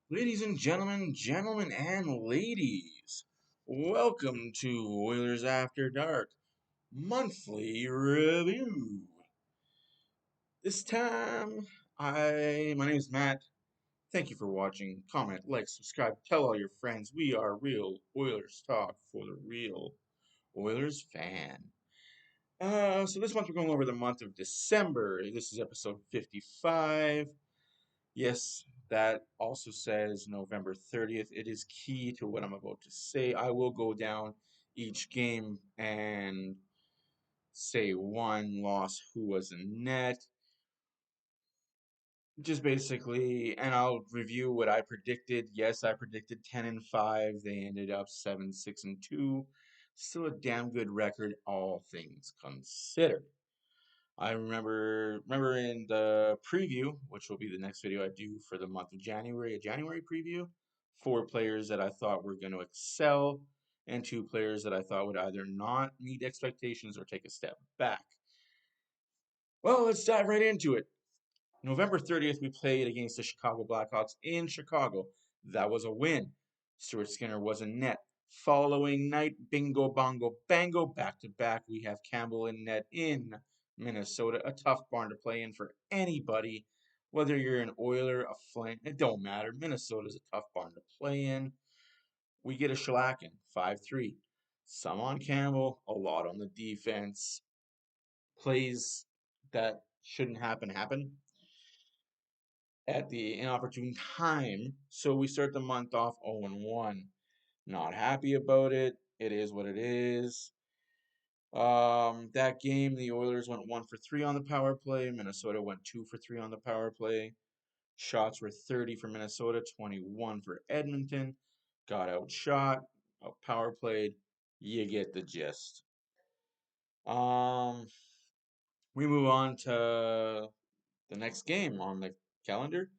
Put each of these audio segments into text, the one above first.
Ladies and gentlemen and ladies, welcome to Oilers After Dark monthly review. This time, my name is Matt. Thank you for watching. Comment, like, subscribe, tell all your friends. We are real Oilers talk for the real Oilers fan. So this month we're going over the month of December. This is episode 55. Yes, that also says November 30th. It is key to what I'm about to say. I will go down each game and say one loss, who was in net. Just basically, and I'll review what I predicted. Yes, I predicted 10-5. They ended up 7-6-2. Still a damn good record, all things considered. I remember in the preview, which will be the next video I do for the month of January, a January preview, four players that I thought were going to excel, and two players that I thought would either not meet expectations or take a step back. Well, let's dive right into it. November 30th, we played against the Chicago Blackhawks in Chicago. That was a win. Stuart Skinner was in net. Following night, bingo, bongo, bango, back to back, we have Campbell in net in Minnesota. A tough barn to play in for anybody, whether you're an Oiler, a Flame, it don't matter. Minnesota's a tough barn to play in. We get a shellacking, 5-3. Some on Campbell, a lot on the defense. Plays that shouldn't happen at the inopportune time. So we start the month off 0-1. Not happy about it. It is what it is. That game, the Oilers went 1 for 3 on the power play. Minnesota went 2 for 3 on the power play. Shots were 30 for Minnesota, 21 for Edmonton. Got outshot, out power played. You get the gist. Um, we move on to the next game on the calendar.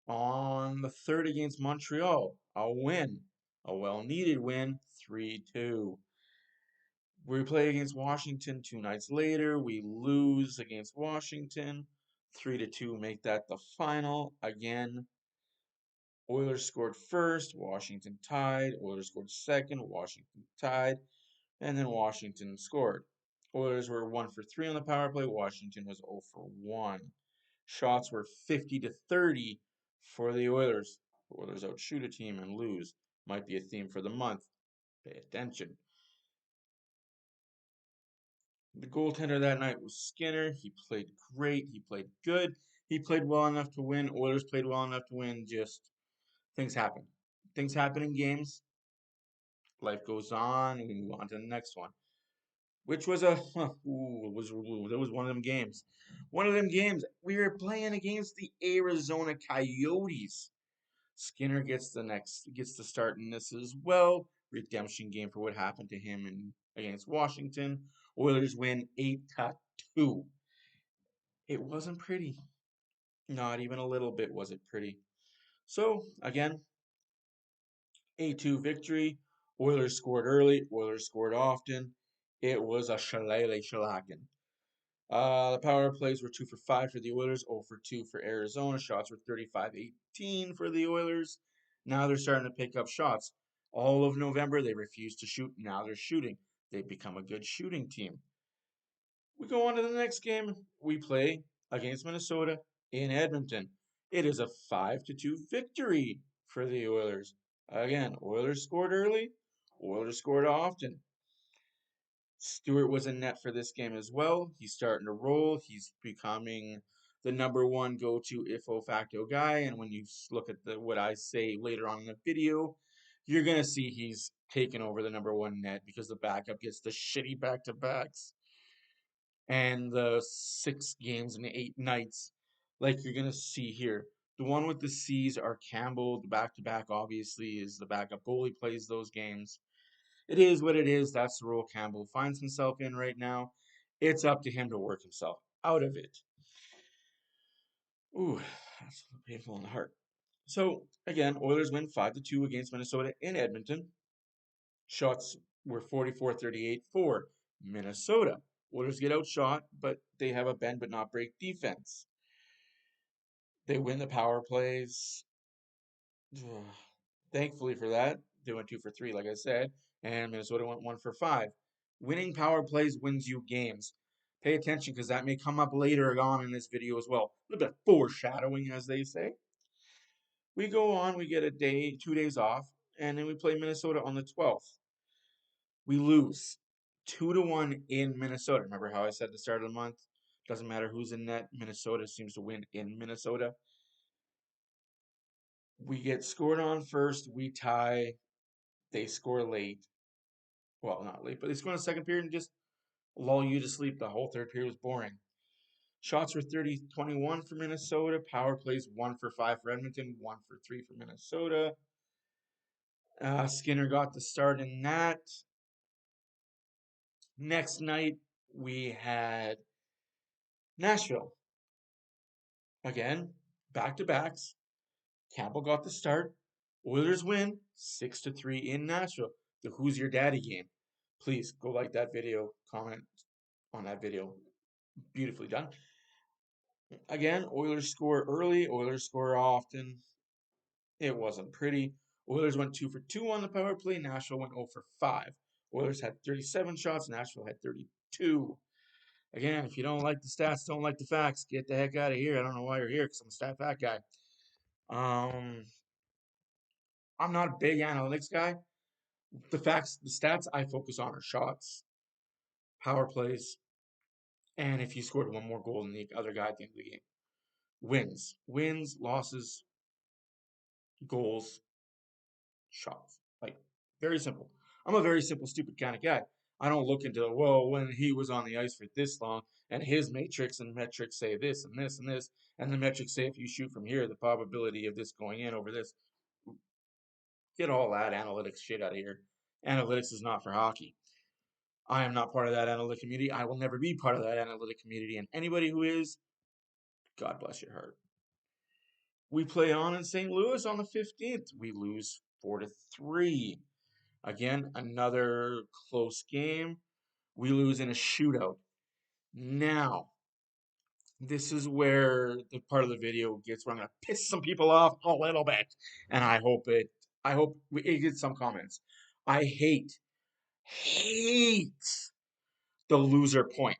On the third against Montreal, a win, a well-needed win, 3-2. We play against Washington 2 nights later. We lose against Washington, 3-2. Make that the final. Again, Oilers scored first, Washington tied. Oilers scored second, Washington tied, and then Washington scored. Oilers were 1 for 3 on the power play. Washington was 0 for 1. Shots were 50-30 for the Oilers. Oilers outshoot a team and lose. Might be a theme for the month. Pay attention. The goaltender that night was Skinner. He played great. He played good. He played well enough to win. Oilers played well enough to win. Just things happen. Things happen in games. Life goes on. We move on to the next one, which was that was one of them games. One of them games. We were playing against the Arizona Coyotes. Skinner gets the start in this as well. Redemption game for what happened to him against Washington. Oilers win 8-2. It wasn't pretty. Not even a little bit was it pretty. So again, 8-2 victory. Oilers scored early. Oilers scored often. It was a shellacking. The power plays were 2 for 5 for the Oilers, 0 for 2 for Arizona. Shots were 35-18 for the Oilers. Now they're starting to pick up shots. All of November, they refused to shoot. Now they're shooting. They've become a good shooting team. We go on to the next game. We play against Minnesota in Edmonton. It is a 5-2 victory for the Oilers. Again, Oilers scored early. Oilers scored often. Stewart was in net for this game as well. He's starting to roll. He's becoming the number one go-to ifo facto guy. And when you look at what I say later on in the video, you're gonna see he's taken over the number one net because the backup gets the shitty back-to-backs and the 6 games and 8 nights, like you're gonna see here. The one with the C's are Campbell. The back-to-back obviously is the backup goalie plays those games. It is what it is. That's the role Campbell finds himself in right now. It's up to him to work himself out of it. Ooh, that's painful in the heart. So again, Oilers win 5-2 against Minnesota in Edmonton. Shots were 44-38 for Minnesota. Oilers get outshot, but they have a bend but not break defense. They win the power plays. Thankfully for that, they went 2 for 3, like I said, and Minnesota went 1 for 5. Winning power plays wins you games. Pay attention because that may come up later on in this video as well. A little bit of foreshadowing, as they say. We go on, we get 2 days off, and then we play Minnesota on the 12th. We lose 2-1 in Minnesota. Remember how I said at the start of the month? Doesn't matter who's in net, Minnesota seems to win in Minnesota. We get scored on first, we tie, they score late. Well, not late, but they score in the second period and just lull you to sleep. The whole third period was boring. Shots were 30-21 for Minnesota. Power plays 1 for 5 for Edmonton, 1 for 3 for Minnesota. Skinner got the start in that. Next night, we had Nashville. Again, back to backs. Campbell got the start. Oilers win 6-3 in Nashville. The Who's Your Daddy game. Please go like that video, comment on that video. Beautifully done. Again, Oilers score early, Oilers score often. It wasn't pretty. Oilers went 2 for 2 on the power play. Nashville went 0 for 5. Oilers had 37 shots. Nashville had 32. Again, if you don't like the stats, don't like the facts, get the heck out of here. I don't know why you're here because I'm a stat fact guy. I'm not a big analytics guy. The facts, the stats I focus on are shots, power plays, and if you scored one more goal than the other guy at the end of the game. Wins, losses, goals, shots. Like, very simple. I'm a very simple, stupid kind of guy. I don't look into, well, when he was on the ice for this long, and his matrix and metrics say this and this and this, and the metrics say if you shoot from here, the probability of this going in over this. Get all that analytics shit out of here. Analytics is not for hockey. I am not part of that analytic community. I will never be part of that analytic community. And anybody who is, God bless your heart. We play on in St. Louis on the 15th. We lose 4-3. Again, another close game. We lose in a shootout. Now, this is where the part of the video gets where I'm going to piss some people off a little bit. And I hope it gets some comments. I hate the loser point.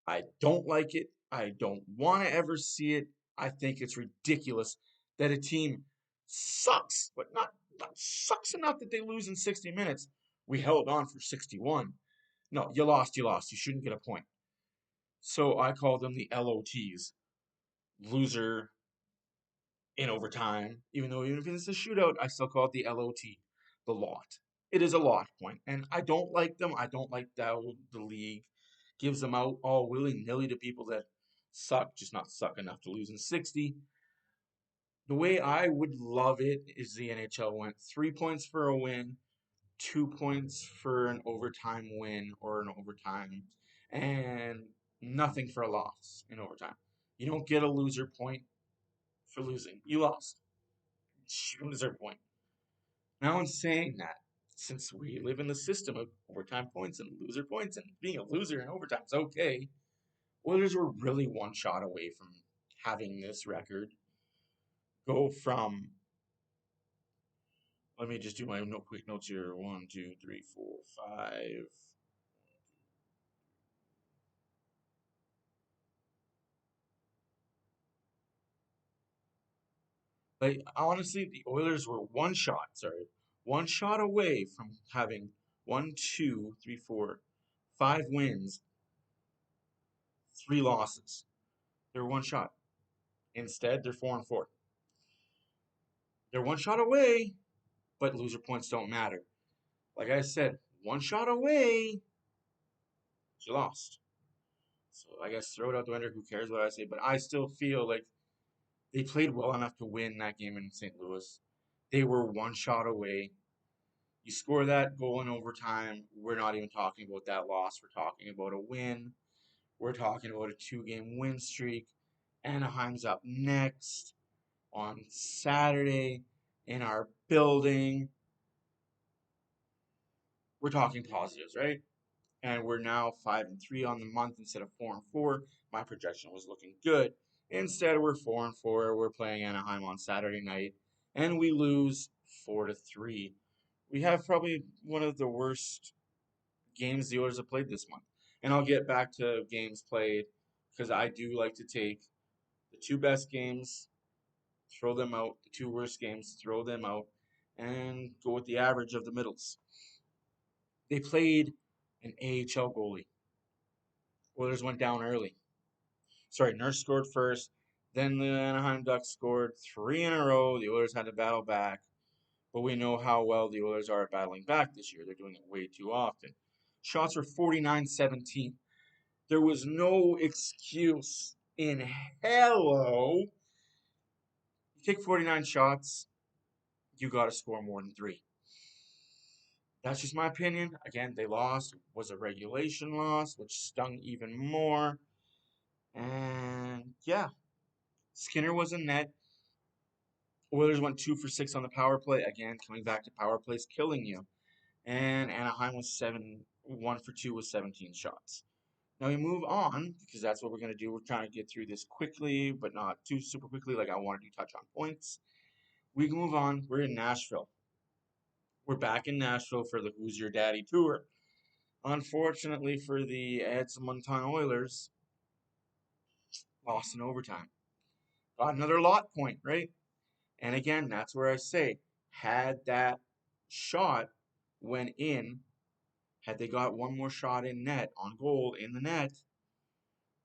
I don't like it. I don't want to ever see it. I think it's ridiculous that a team sucks, but not sucks enough that they lose in 60 minutes. We held on for 61. No, you lost, you lost. You shouldn't get a point. So I call them the LOTs. Loser in overtime. Even if it's a shootout, I still call it the LOT, the lot. It is a lot point. And I don't like them. I don't like that the league gives them out all willy-nilly to people that suck, just not suck enough to lose in 60. The way I would love it is the NHL went 3 points for a win, 2 points for an overtime win or an overtime, and nothing for a loss in overtime. You don't get a loser point for losing. You lost. You don't deserve a point. Now, in saying that, since we live in the system of overtime points and loser points, and being a loser in overtime is okay, Oilers were really one shot away from having this record go from. Let me just do my quick notes here. 1, 2, 3, 4, 5. Like, honestly, the Oilers were one shot away from having 1, 2, 3, 4, 5 wins, 3 losses. They're one shot. Instead, they're 4-4. They're one shot away, but loser points don't matter. Like I said, one shot away, you lost. So I guess throw it out the window. Who cares what I say? But I still feel like they played well enough to win that game in St. Louis. They were one shot away. You score that goal in overtime, we're not even talking about that loss. We're talking about a win. We're talking about a 2-game win streak. Anaheim's up next on Saturday in our building. We're talking positives, right? And we're now 5-3 on the month instead of 4-4. My projection was looking good. Instead, we're 4-4. We're playing Anaheim on Saturday night. and we lose 4-3. We have probably one of the worst games the Oilers have played this month. And I'll get back to games played because I do like to take the two best games, throw them out, the two worst games, throw them out, and go with the average of the middles. They played an AHL goalie. Oilers went down early. Sorry, Nurse scored first. Then the Anaheim Ducks scored three in a row. The Oilers had to battle back. But we know how well the Oilers are at battling back this year. They're doing it way too often. Shots were 49-17. There was no excuse in hello. You take 49 shots, you got to score more than three. That's just my opinion. Again, they lost. It was a regulation loss, which stung even more. And yeah, Skinner was in net. Oilers went 2 for 6 on the power play. Again, coming back to power plays, killing you. And Anaheim was 1 for 2 with 17 shots. Now we move on because that's what we're going to do. We're trying to get through this quickly, but not too super quickly. Like I wanted to touch on points. We can move on. We're in Nashville. We're back in Nashville for the Who's Your Daddy tour. Unfortunately for the Edmonton Oilers, lost in overtime. Got another lot point, right? And again, that's where I say, had that shot went in, had they got one more shot in net on goal in the net,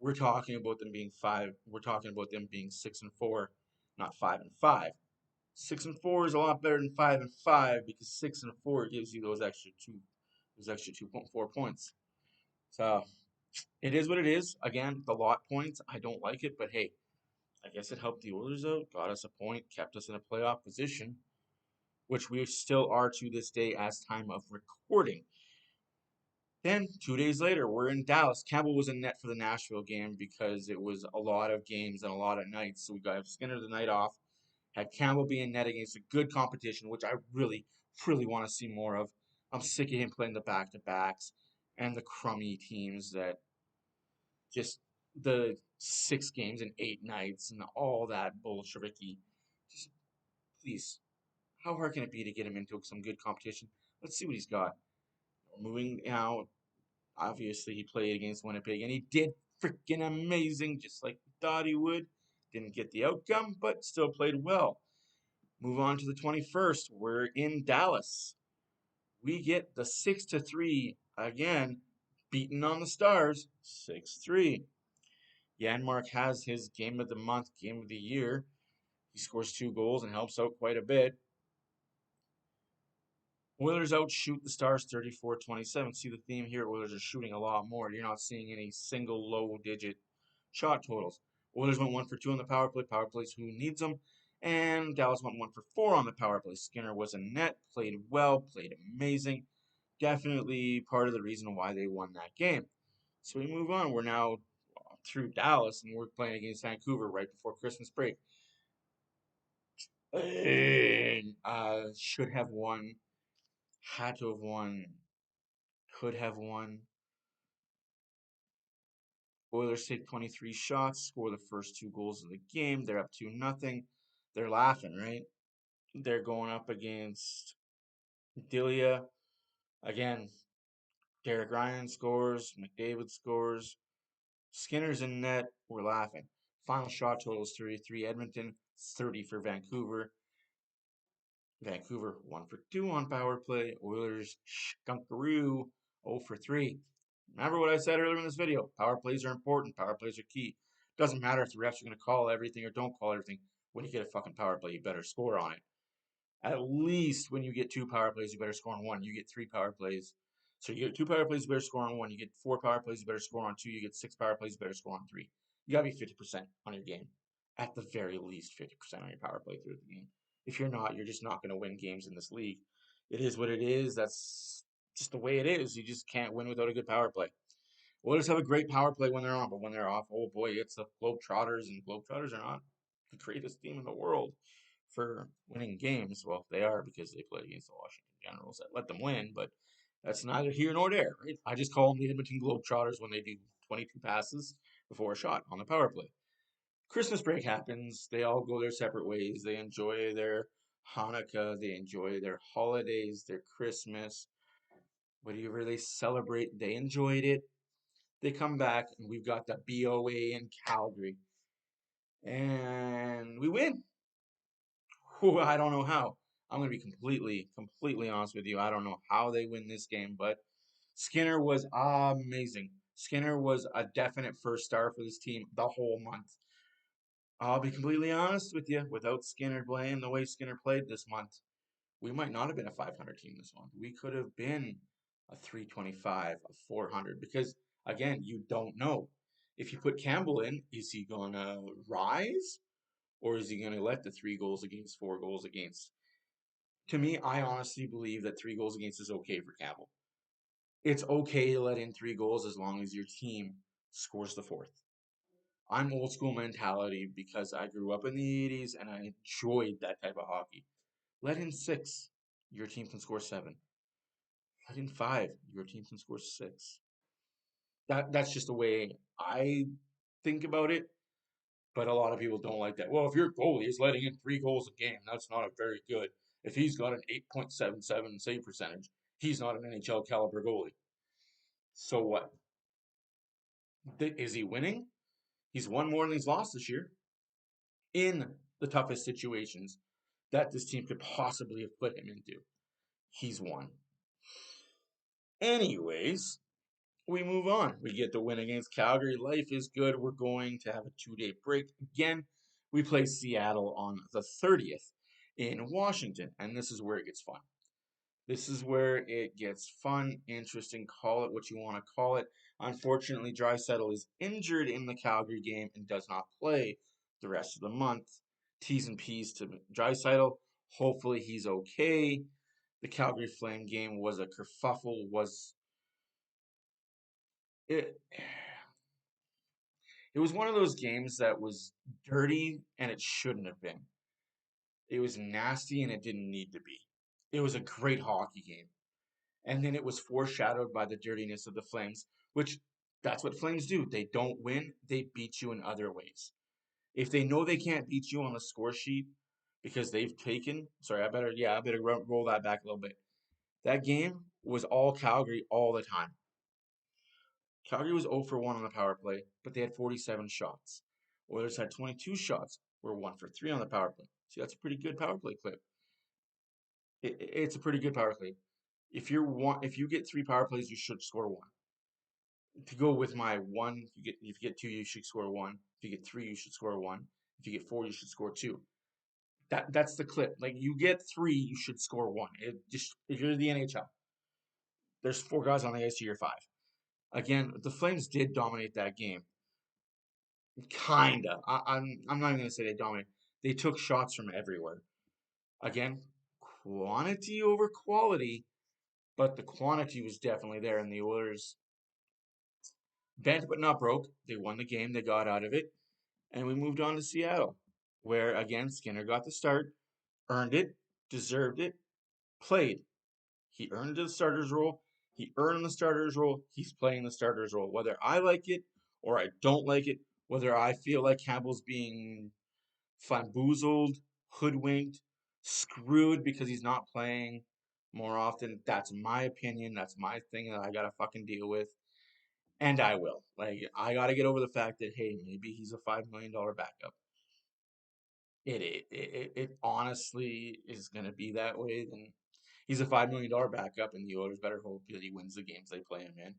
we're talking about them being five. We're talking about them being 6-4, not 5-5. 6-4 is a lot better than 5-5 because 6-4 gives you those extra 2.4 points. So it is what it is. Again, the lot points, I don't like it, but hey, I guess it helped the Oilers out, got us a point, kept us in a playoff position, which we still are to this day as time of recording. Then 2 days later, we're in Dallas. Campbell was in net for the Nashville game because it was a lot of games and a lot of nights. So we got Skinner the night off. Had Campbell be in net against a good competition, which I really, really want to see more of. I'm sick of him playing the back to backs and the crummy teams that just the 6 games and 8 nights and all that Bolsheviki. Just please, how hard can it be to get him into some good competition? Let's see what he's got. We're moving now. Obviously, he played against Winnipeg, and he did freaking amazing, just like we thought he would. Didn't get the outcome, but still played well. Move on to the 21st. We're in Dallas. We get the 6-3 again, beaten on the Stars, 6-3. Janmark has his game of the month, game of the year. He scores 2 goals and helps out quite a bit. Oilers outshoot the Stars 34-27. See the theme here? Oilers are shooting a lot more. You're not seeing any single low-digit shot totals. Oilers went 1 for 2 on the power play. Power plays who needs them. And Dallas went 1 for 4 on the power play. Skinner was in net, played well, played amazing. Definitely part of the reason why they won that game. So we move on. We're now through Dallas, and we're playing against Vancouver right before Christmas break. And, should have won, had to have won, could have won. Oilers take 23 shots, score the first 2 goals of the game. They're up 2-0. They're laughing, right? They're going up against Delia. Again, Derek Ryan scores, McDavid scores, Skinner's in net. We're laughing. Final shot total is 33 Edmonton, 30 for Vancouver. Vancouver 1 for 2 on power play. Oilers skunkaroo 0 for 3. Remember what I said earlier in this video. Power plays are important. Power plays are key. Doesn't matter if the refs are going to call everything or don't call everything. When you get a fucking power play, you better score on it. At least when you get 2 power plays, you better score on one. You get 3 power plays. So you get 2 power plays, you better score on one. You get 4 power plays, you better score on two. You get 6 power plays, you better score on three. You got to be 50% on your game. At the very least, 50% on your power play through the game. If you're not, you're just not going to win games in this league. It is what it is. That's just the way it is. You just can't win without a good power play. Oilers have a great power play when they're on, but when they're off, oh boy, it's the Globetrotters, and Globetrotters are not the greatest team in the world for winning games. Well, they are because they play against the Washington Generals that let them win, but that's neither here nor there, right? I just call them the Edmonton Globetrotters when they do 22 passes before a shot on the power play. Christmas break happens. They all go their separate ways. They enjoy their Hanukkah, they enjoy their holidays, their Christmas, whatever they celebrate, they enjoyed it. They come back, and we've got the BOA in Calgary, and we win. Whew, I don't know how. I'm going to be completely honest with you. I don't know how they win this game, but Skinner was amazing. Skinner was a definite first star for this team the whole month. I'll be completely honest with you. Without Skinner playing the way Skinner played this month, we might not have been a 500 team this month. We could have been a 325, a 400, because again, you don't know. If you put Campbell in, is he going to rise, or is he going to let the 3 goals against, 4 goals against? To me, I honestly believe that 3 goals against is okay for Campbell. It's okay to let in 3 goals as long as your team scores the fourth. I'm old school mentality because I grew up in the 80s and I enjoyed that type of hockey. Let in 6, your team can score 7. Let in 5, your team can score 6. That's just the way I think about it. But a lot of people don't like that. Well, if your goalie is letting in 3 goals a game, that's not a very good. If he's got an 8.77 save percentage, he's not an NHL caliber goalie. So what? Is he winning? He's won more than he's lost this year in the toughest situations that this team could possibly have put him into. He's won. Anyways, we move on. We get the win against Calgary. Life is good. We're going to have a 2-day break again. We play Seattle on the 30th in Washington, and this is where it gets fun. This is where it gets fun, interesting. Call it what you want to call it. Unfortunately, Draisaitl is injured in the Calgary game and does not play the rest of the month. T's and P's to Draisaitl. Hopefully, he's okay. The Calgary Flame game was a kerfuffle. It? It was one of those games that was dirty and it shouldn't have been. It was nasty and it didn't need to be. It was a great hockey game. And then it was foreshadowed by the dirtiness of the Flames, which that's what Flames do. They don't win, they beat you in other ways. If they know they can't beat you on the score sheet because they've taken, sorry, I better roll that back a little bit. That game was all Calgary all the time. Calgary was 0 for 1 on the power play, but they had 47 shots. Oilers had 22 shots, were 1 for 3 on the power play. See, that's a pretty good power play clip. It's a pretty good power play. If you get 3 power plays, you should score 1. To go with my 1, if you get 2, you should score 1. If you get 3, you should score 1. If you get 4, you should score 2. That's the clip. Like you get 3, you should score 1. It just if you're the NHL, there's 4 guys on the ice, you're 5. Again, the Flames did dominate that game. Kinda. I'm not even gonna say they dominated. They took shots from everywhere. Again, quantity over quality, but the quantity was definitely there, and the Oilers bent but not broke. They won the game. They got out of it, and we moved on to Seattle, where again Skinner got the start, earned it, deserved it, played. He earned the starter's role. He earned the starter's role. He's playing the starter's role, whether I like it or I don't like it. Whether I feel like Campbell's being bamboozled, hoodwinked, screwed because he's not playing more often. That's my opinion. That's my thing that I gotta fucking deal with. And I will. Like, I gotta get over the fact that, hey, maybe he's a $5 million backup. It honestly is gonna be that way. Then he's a $5 million backup, and the Oilers better hope that he wins the games they play him in.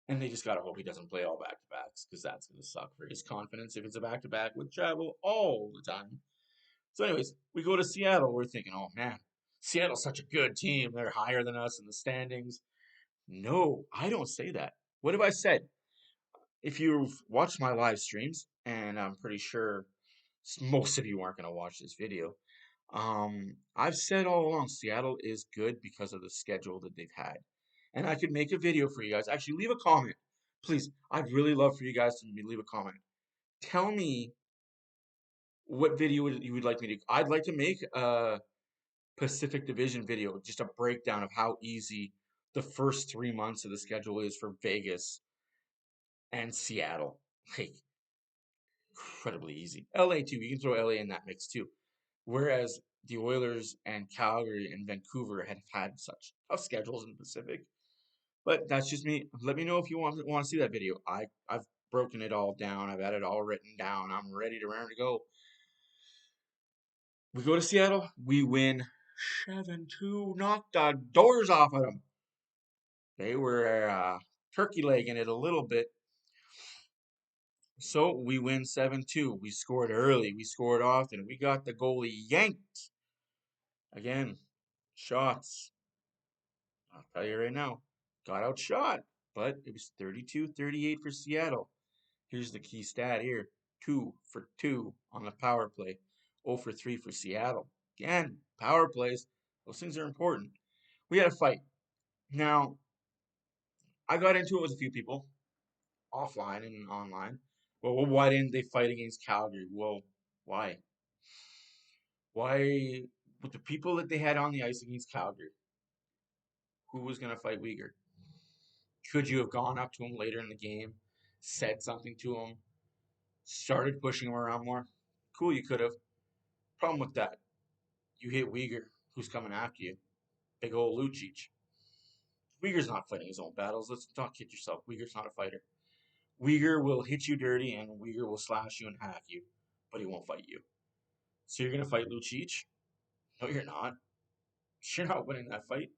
And they just gotta hope he doesn't play all back to backs because that's gonna suck for his confidence if it's a back to back with travel all the time. So, anyways, we go to Seattle. We're thinking, oh man, Seattle's such a good team. They're higher than us in the standings. No, I don't say that. What have I said? If you've watched my live streams, and I'm pretty sure most of you aren't going to watch this video, I've said all along Seattle is good because of the schedule that they've had. And I could make a video for you guys. Actually, leave a comment. Please, I'd really love for you guys to leave a comment. Tell me what video you would like me to. I'd like to make a Pacific Division video, just a breakdown of how easy the first 3 months of the schedule is for Vegas and Seattle. Like, incredibly easy. LA too. You can throw LA in that mix too. Whereas the Oilers and Calgary and Vancouver had such tough schedules in the Pacific. But that's just me. Let me know if you want to see that video. I've broken it all down. I've had it all written down. I'm ready to go. We go to Seattle. We win 7-2. Knocked the doors off of them. They were turkey legging it a little bit. So we win 7-2. We scored early. We scored often. We got the goalie yanked. Again, shots. I'll tell you right now, got outshot. But it was 32-38 for Seattle. Here's the key stat here. 2 for 2 on the power play. 0 for 3 for Seattle. Again, power plays. Those things are important. We had a fight. Now, I got into it with a few people, offline and online. Well, why didn't they fight against Calgary? Well, why? Why, with the people that they had on the ice against Calgary, who was going to fight Uyghur? Could you have gone up to him later in the game, said something to him, started pushing him around more? Cool, you could have. Problem with that, you hit Uyghur, who's coming after you. Big old Lucic. Uyghur's not fighting his own battles. Let's not kid yourself. Uyghur's not a fighter. Uyghur will hit you dirty and Uyghur will slash you and hack you, but he won't fight you. So you're going to fight Lucic? No, you're not. You're not winning that fight.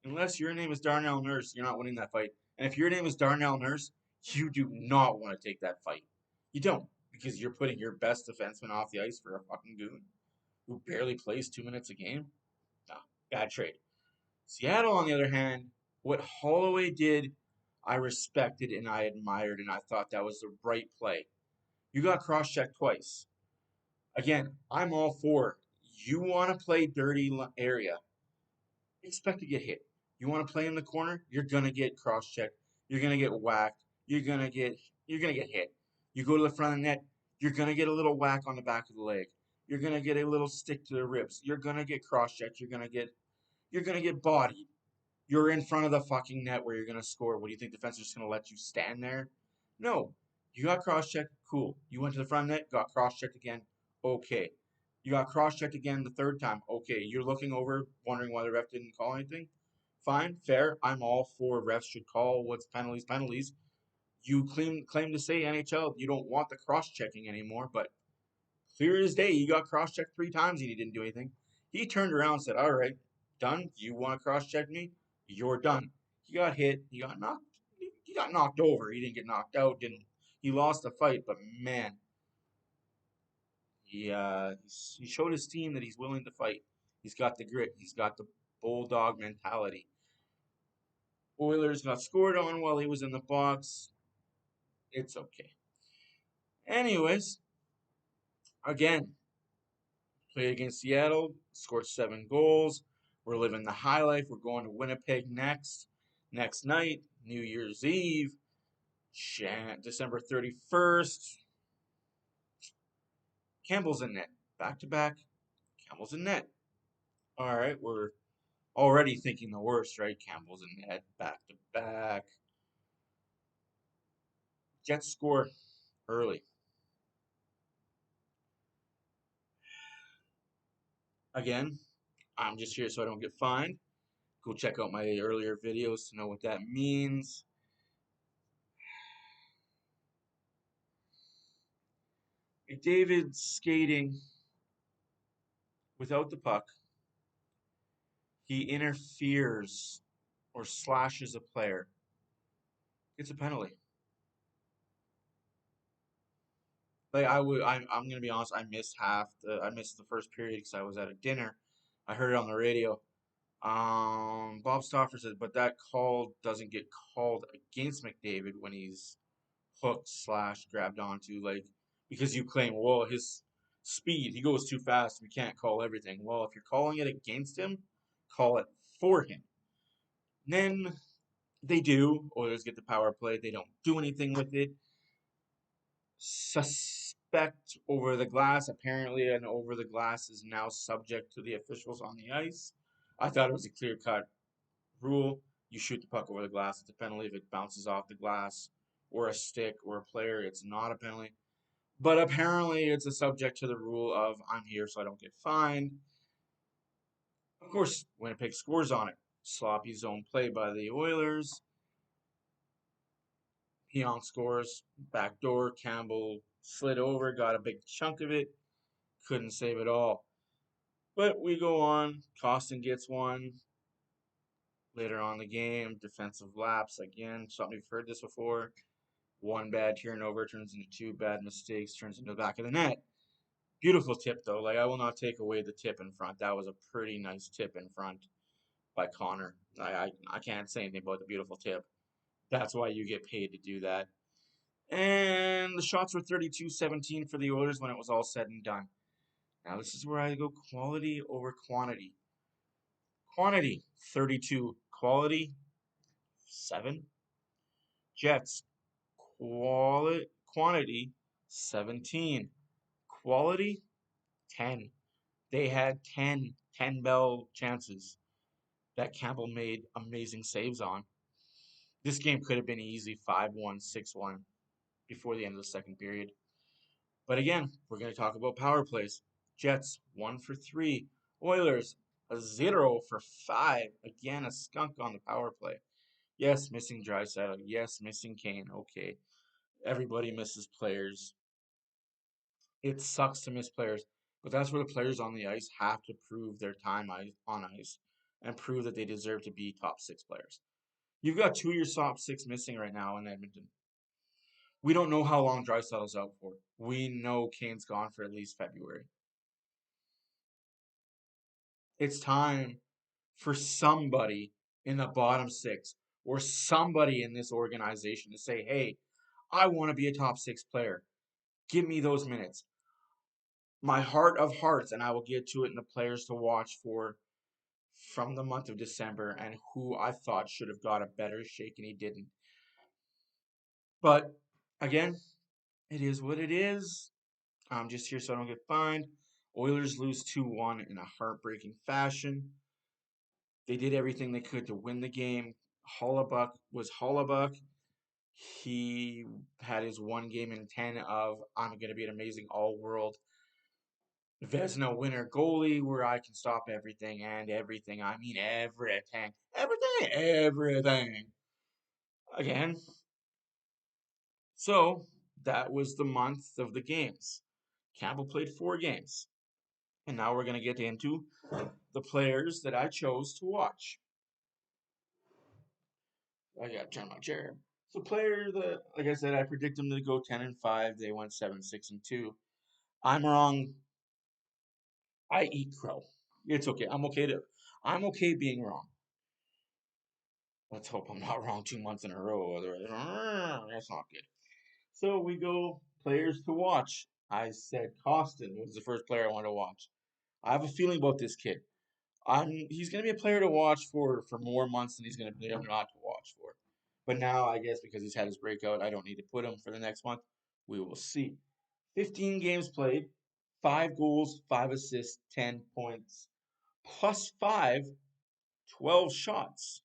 Unless your name is Darnell Nurse, you're not winning that fight. And if your name is Darnell Nurse, you do not want to take that fight. You don't, because you're putting your best defenseman off the ice for a fucking goon who barely plays 2 minutes a game. No, bad trade. Seattle, on the other hand, what Holloway did, I respected and I admired, and I thought that was the right play. You got cross-checked twice. Again, I'm all for you want to play dirty area, expect to get hit. You want to play in the corner, you're gonna get cross-checked. You're gonna get whacked. You're gonna get hit. You go to the front of the net, you're gonna get a little whack on the back of the leg. You're gonna get a little stick to the ribs. You're gonna get cross-checked. You're gonna get bodied. You're in front of the fucking net where you're going to score. What do you think? The defense is just going to let you stand there? No. You got cross-checked. Cool. You went to the front net, got cross-checked again. Okay. You got cross-checked again the third time. Okay. You're looking over, wondering why the ref didn't call anything. Fine. Fair. I'm all for refs should call what's penalties. You claim to say NHL you don't want the cross-checking anymore, but clear as day, he got cross-checked 3 times and he didn't do anything. He turned around and said, all right, done. You want to cross-check me? You're done. He got hit. He got knocked. He got knocked over. He didn't get knocked out. Didn't. He lost the fight, but man, he showed his team that he's willing to fight. He's got the grit. He's got the bulldog mentality. Oilers got scored on while he was in the box. It's okay. Anyways, again, played against Seattle, scored 7 goals. We're living the high life. We're going to Winnipeg next night, New Year's Eve, December 31st. Campbell's in net. Back to back. Campbell's in net. All right, we're already thinking the worst, right? Campbell's in net. Back to back. Jets score early. Again, I'm just here so I don't get fined. Go check out my earlier videos to know what that means. David skating without the puck. He interferes or slashes a player. It's a penalty. Like I'm gonna be honest. I missed the first period because I was at a dinner. I heard it on the radio. Bob Stauffer said, but that call doesn't get called against McDavid when he's hooked slash grabbed onto, like, because you claim, well, his speed, he goes too fast, we can't call everything. Well, if you're calling it against him, call it for him. Then they do. Oilers get the power play. They don't do anything with it. Suspect over the glass. Apparently, an over the glass is now subject to the officials on the ice. I thought it was a clear cut rule. You shoot the puck over the glass, it's a penalty. If it bounces off the glass or a stick or a player, it's not a penalty. But apparently, it's a subject to the rule of I'm here so I don't get fined. Of course, Winnipeg scores on it. Sloppy zone play by the Oilers. Pionk scores. Backdoor. Campbell slid over, got a big chunk of it. Couldn't save it all. But we go on. Costin gets one. Later on in the game, defensive lapse again. Something we've heard this before. One bad turnover turns into two bad mistakes, turns into the back of the net. Beautiful tip though. Like I will not take away the tip in front. That was a pretty nice tip in front by Connor. I can't say anything about the beautiful tip. That's why you get paid to do that. And the shots were 32-17 for the Oilers when it was all said and done. Now this is where I go quality over quantity. Quantity 32, quality 7. Jets quantity 17, quality 10. They had 10 bell chances that Campbell made amazing saves on. This game could have been easy 5-1, 6-1 before the end of the second period. But again, we're going to talk about power plays. Jets 1 for 3. Oilers a 0 for 5. Again, a skunk on the power play. Yes, missing Draisaitl. Yes, missing Kane. Okay. Everybody misses players. It sucks to miss players, but that's where the players on the ice have to prove their time on ice and prove that they deserve to be top six players. You've got two of your top six missing right now in Edmonton. We don't know how long Draisaitl's out for. We know Kane's gone for at least February. It's time for somebody in the bottom six or somebody in this organization to say, hey, I want to be a top six player. Give me those minutes. My heart of hearts, and I will get to it in the players to watch for from the month of December and who I thought should have got a better shake and he didn't. But again, it is what it is. I'm just here so I don't get fined. Oilers lose 2-1 in a heartbreaking fashion. They did everything they could to win the game. Hollebuck was Hollebuck. He had his one game in 10 of I'm going to be an amazing all world Vesna winner goalie where I can stop everything and everything. I mean everything. Everything. Again. So that was the month of the games. Campbell played 4 games. And now we're going to get into the players that I chose to watch. I got to turn my chair. So player that, like I said, I predict them to go 10-5. They went 7-6-2. I'm wrong. I eat crow. It's okay. I'm okay being wrong. Let's hope I'm not wrong 2 months in a row. Otherwise, that's not good. So we go players to watch. I said Costin was the first player I wanted to watch. I have a feeling about this kid. He's going to be a player to watch for more months than he's going to be able not to watch for. But now I guess because he's had his breakout, I don't need to put him for the next month. We will see. 15 games played, 5 goals, 5 assists, 10 points, plus 5, 12 shots.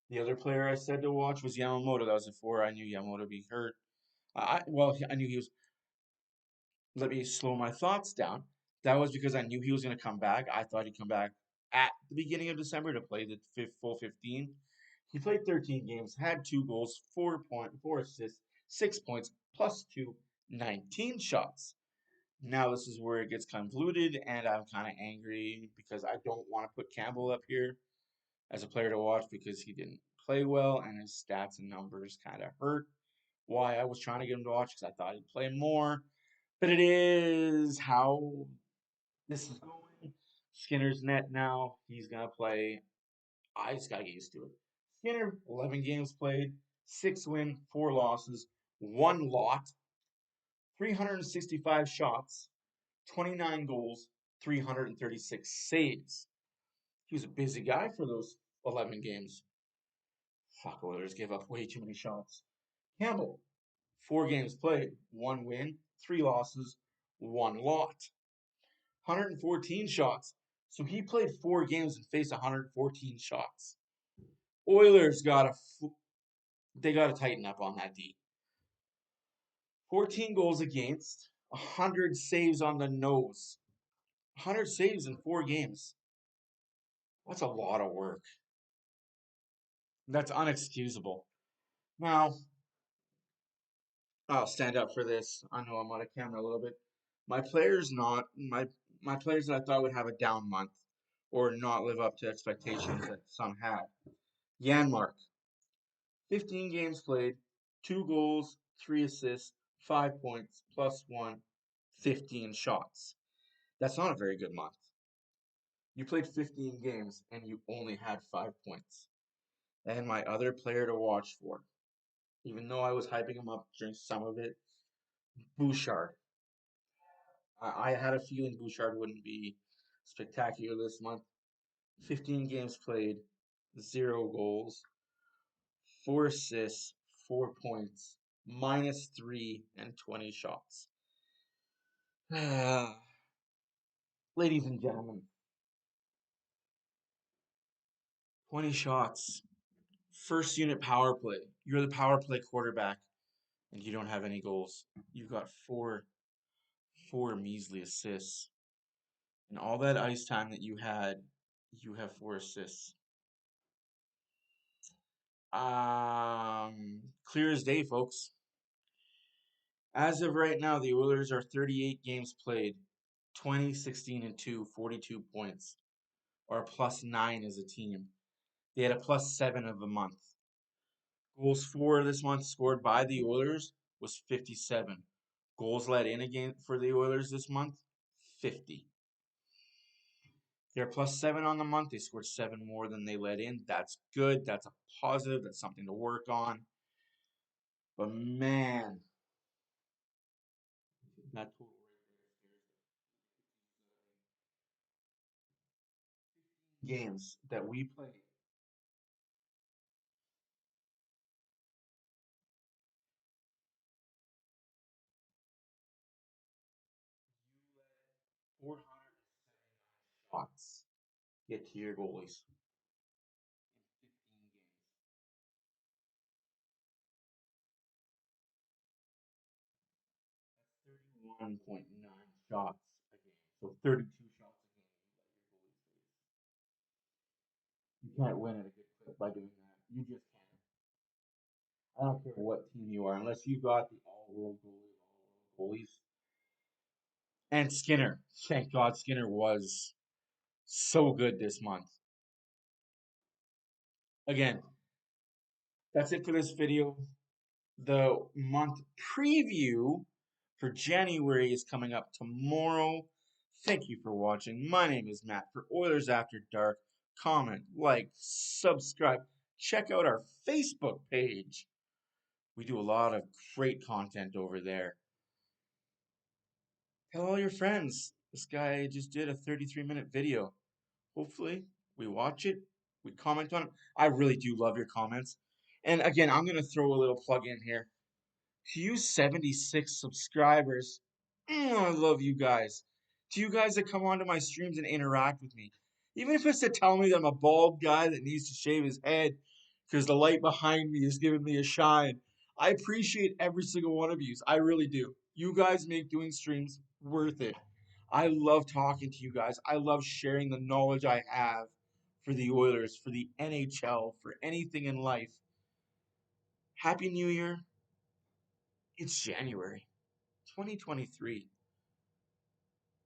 The other player I said to watch was Yamamoto. That was before I knew Yamamoto would be hurt. I knew he was. Let me slow my thoughts down. That was because I knew he was going to come back. I thought he'd come back at the beginning of December to play the full 15. He played 13 games, had 2 goals, 4 assists, 6 points, plus 2, 19 shots. Now this is where it gets convoluted, and I'm kind of angry because I don't want to put Campbell up here as a player to watch because he didn't play well and his stats and numbers kind of hurt. Why I was trying to get him to watch because I thought he'd play more. But it is how this is going. Skinner's net now. He's going to play. I just got to get used to it. Skinner, 11 games played, 6 wins, 4 losses, 1 lot, 365 shots, 29 goals, 336 saves. He was a busy guy for those 11 games. Fuck, Oilers gave up way too many shots. Campbell, 4 games played, 1 win, 3 losses, 1 lot. 114 shots. So he played 4 games and faced 114 shots. Oilers they got to tighten up on that D. 14 goals against, 100 saves on the nose. 100 saves in 4 games. That's a lot of work. That's unexcusable. Now, I'll stand up for this. I know I'm on a camera a little bit. My players not my players that I thought would have a down month or not live up to expectations that some had. Yanmark, 15 games played, 2 goals, 3 assists, 5 points, +1, 15 shots. That's not a very good month. You played 15 games and you only had 5 points. And my other player to watch for, even though I was hyping him up during some of it, Bouchard. I had a feeling Bouchard wouldn't be spectacular this month. 15 games played, 0 goals, 4 assists, 4 points, -3, and 20 shots. Ladies and gentlemen, 20 shots. First unit power play. You're the power play quarterback, and you don't have any goals. You got four measly assists. And all that ice time that you had, you have 4 assists. Clear as day, folks. As of right now, the Oilers are 38 games played, 20, 16, and 2, 42 points, or a +9 as a team. They had a +7 of the month. Goals for this month scored by the Oilers was 57. Goals let in again for the Oilers this month, 50. They're +7 on the month. They scored 7 more than they let in. That's good. That's a positive. That's something to work on. But man, that total right there scares me. Games that we played. You let 479 shots get to your goalies in 15 games. That's 31.9 shots a game. So 32 shots a game you let your goalies face. You can't win at a good clip by doing that. You just can't. I don't care what team you are, unless you got the all-world goalies, all-world goalies. And Skinner, thank God Skinner was so good this month. Again, that's it for this video. The month preview for January is coming up tomorrow. Thank you for watching. My name is Matt for Oilers After Dark. Comment, like, subscribe. Check out our Facebook page. We do a lot of great content over there. Tell all your friends. This guy just did a 33-minute video. Hopefully, we watch it, we comment on it. I really do love your comments. And again, I'm going to throw a little plug in here. To you 76 subscribers, I love you guys. To you guys that come onto my streams and interact with me, even if it's to tell me that I'm a bald guy that needs to shave his head because the light behind me is giving me a shine. I appreciate every single one of you. I really do. You guys make doing streams worth it. I love talking to you guys. I love sharing the knowledge I have for the Oilers, for the NHL, for anything in life. Happy New Year. It's January 2023.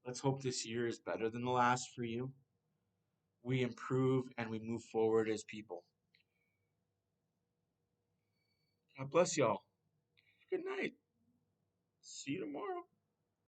Let's hope this year is better than the last for you. We improve and we move forward as people. God bless y'all. Good night. See you tomorrow.